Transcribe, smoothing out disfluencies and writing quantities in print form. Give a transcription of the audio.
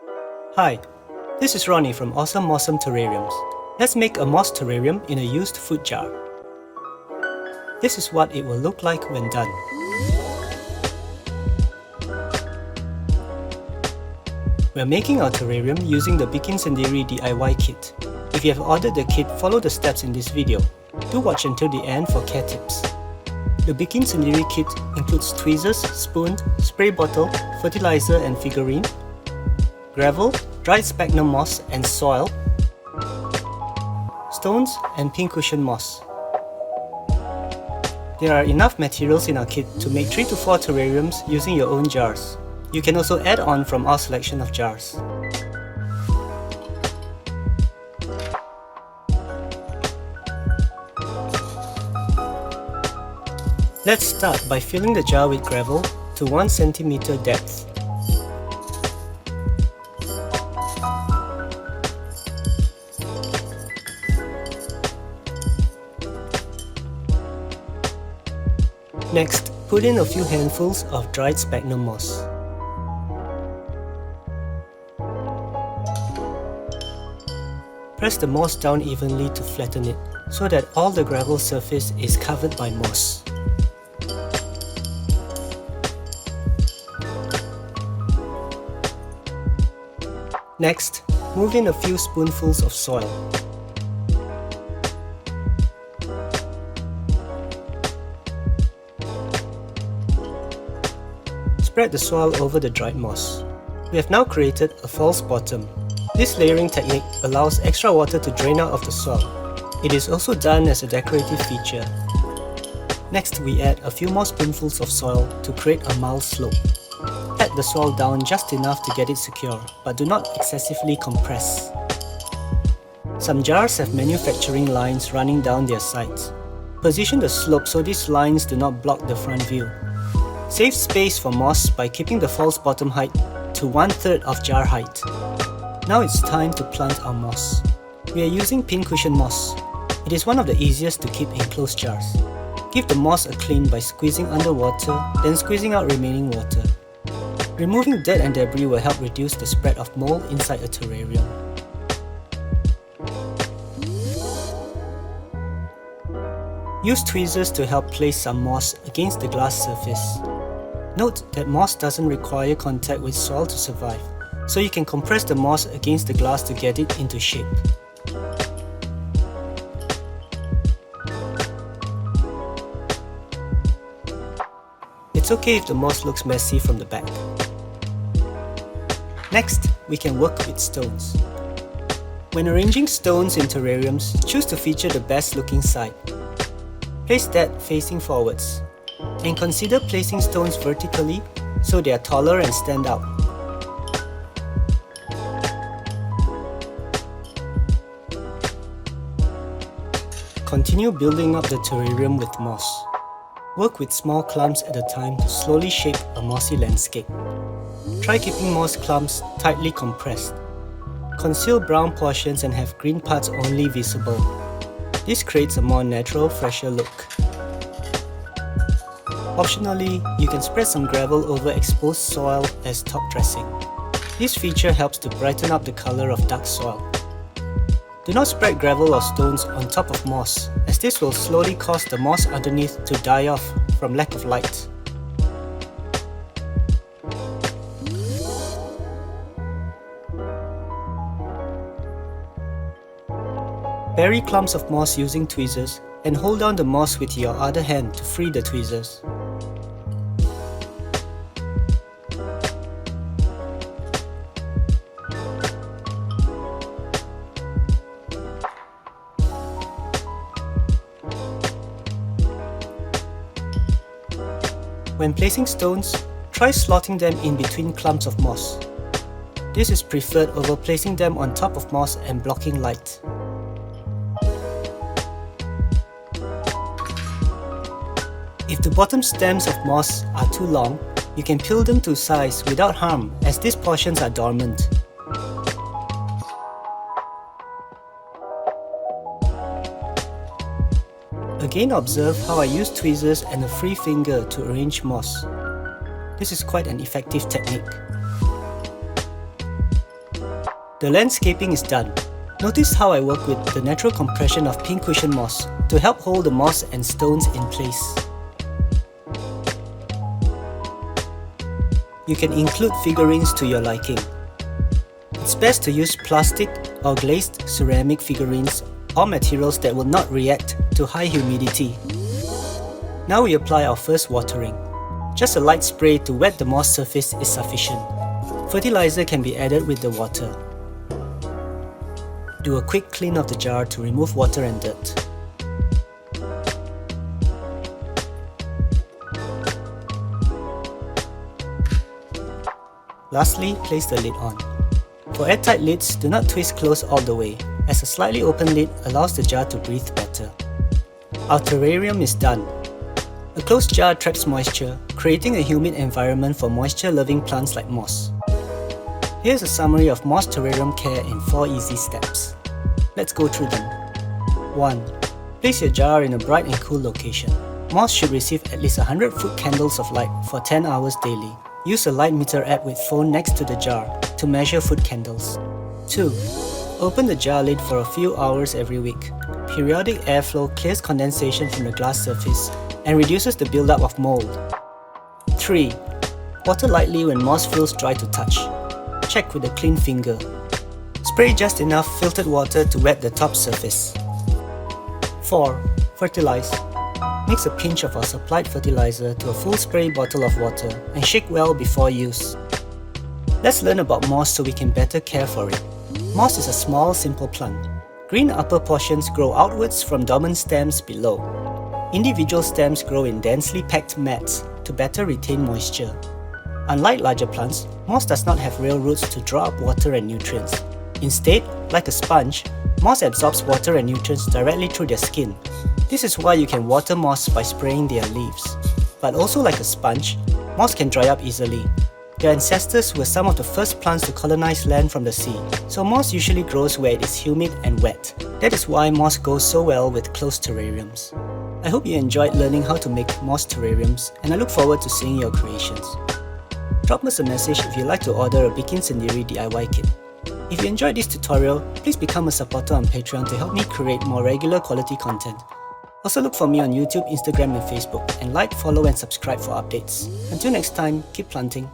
Hi, this is Ronnie from Awesome Terrariums. Let's make a moss terrarium in a used food jar. This is what it will look like when done. We're making our terrarium using the Bikin Sendiri DIY Kit. If you have ordered the kit, follow the steps in this video. Do watch until the end for care tips. The Bikin Sendiri kit includes tweezers, spoon, spray bottle, fertilizer and figurine, gravel, dried sphagnum moss and soil, stones and pincushion moss. There are enough materials in our kit to make 3 to 4 terrariums using your own jars. You can also add on from our selection of jars. Let's start by filling the jar with gravel to 1 cm depth. Next, put in a few handfuls of dried sphagnum moss. Press the moss down evenly to flatten it, so that all the gravel surface is covered by moss. Next, move in a few spoonfuls of soil. Spread the soil over the dried moss. We have now created a false bottom. This layering technique allows extra water to drain out of the soil. It is also done as a decorative feature. Next, we add a few more spoonfuls of soil to create a mild slope. Pat the soil down just enough to get it secure, but do not excessively compress. Some jars have manufacturing lines running down their sides. Position the slope so these lines do not block the front view. Save space for moss by keeping the false bottom height to 1/3 of jar height. Now it's time to plant our moss. We are using pincushion moss. It is one of the easiest to keep in closed jars. Give the moss a clean by squeezing under water, then squeezing out remaining water. Removing dirt and debris will help reduce the spread of mold inside a terrarium. Use tweezers to help place some moss against the glass surface. Note that moss doesn't require contact with soil to survive, so you can compress the moss against the glass to get it into shape. It's okay if the moss looks messy from the back. Next, we can work with stones. When arranging stones in terrariums, choose to feature the best looking side. Place that facing forwards, and consider placing stones vertically so they are taller and stand out. Continue building up the terrarium with moss. Work with small clumps at a time to slowly shape a mossy landscape. Try keeping moss clumps tightly compressed. Conceal brown portions and have green parts only visible. This creates a more natural, fresher look. Optionally, you can spread some gravel over exposed soil as top dressing. This feature helps to brighten up the color of dark soil. Do not spread gravel or stones on top of moss, as this will slowly cause the moss underneath to die off from lack of light. Bury clumps of moss using tweezers and hold down the moss with your other hand to free the tweezers. When placing stones, try slotting them in between clumps of moss. This is preferred over placing them on top of moss and blocking light. If the bottom stems of moss are too long, you can peel them to size without harm, as these portions are dormant. Again, observe how I use tweezers and a free finger to arrange moss. This is quite an effective technique. The landscaping is done. Notice how I work with the natural compression of pincushion moss to help hold the moss and stones in place. You can include figurines to your liking. It's best to use plastic or glazed ceramic figurines or materials that will not react to high humidity. Now we apply our first watering. Just a light spray to wet the moss surface is sufficient. Fertilizer can be added with the water. Do a quick clean of the jar to remove water and dirt. Lastly, place the lid on. For airtight lids, do not twist close all the way, as a slightly open lid allows the jar to breathe better. Our terrarium is done. A closed jar traps moisture, creating a humid environment for moisture-loving plants like moss. Here's a summary of moss terrarium care in 4 easy steps. Let's go through them. 1. Place your jar in a bright and cool location. Moss should receive at least 100 foot candles of light for 10 hours daily. Use a light meter app with phone next to the jar to measure foot candles. 2. Open the jar lid for a few hours every week. Periodic airflow clears condensation from the glass surface and reduces the buildup of mold. 3. Water lightly when moss feels dry to touch. Check with a clean finger. Spray just enough filtered water to wet the top surface. 4. Fertilize. Mix a pinch of our supplied fertilizer to a full spray bottle of water and shake well before use. Let's learn about moss so we can better care for it. Moss is a small, simple plant. Green upper portions grow outwards from dormant stems below. Individual stems grow in densely packed mats to better retain moisture. Unlike larger plants, moss does not have real roots to draw up water and nutrients. Instead, like a sponge, moss absorbs water and nutrients directly through their skin. This is why you can water moss by spraying their leaves. But also like a sponge, moss can dry up easily. Their ancestors were some of the first plants to colonize land from the sea, so moss usually grows where it is humid and wet. That is why moss goes so well with closed terrariums. I hope you enjoyed learning how to make moss terrariums, and I look forward to seeing your creations. Drop us a message if you'd like to order a Bikin Sendiri DIY kit. If you enjoyed this tutorial, please become a supporter on Patreon to help me create more regular quality content. Also look for me on YouTube, Instagram and Facebook, and like, follow and subscribe for updates. Until next time, keep planting.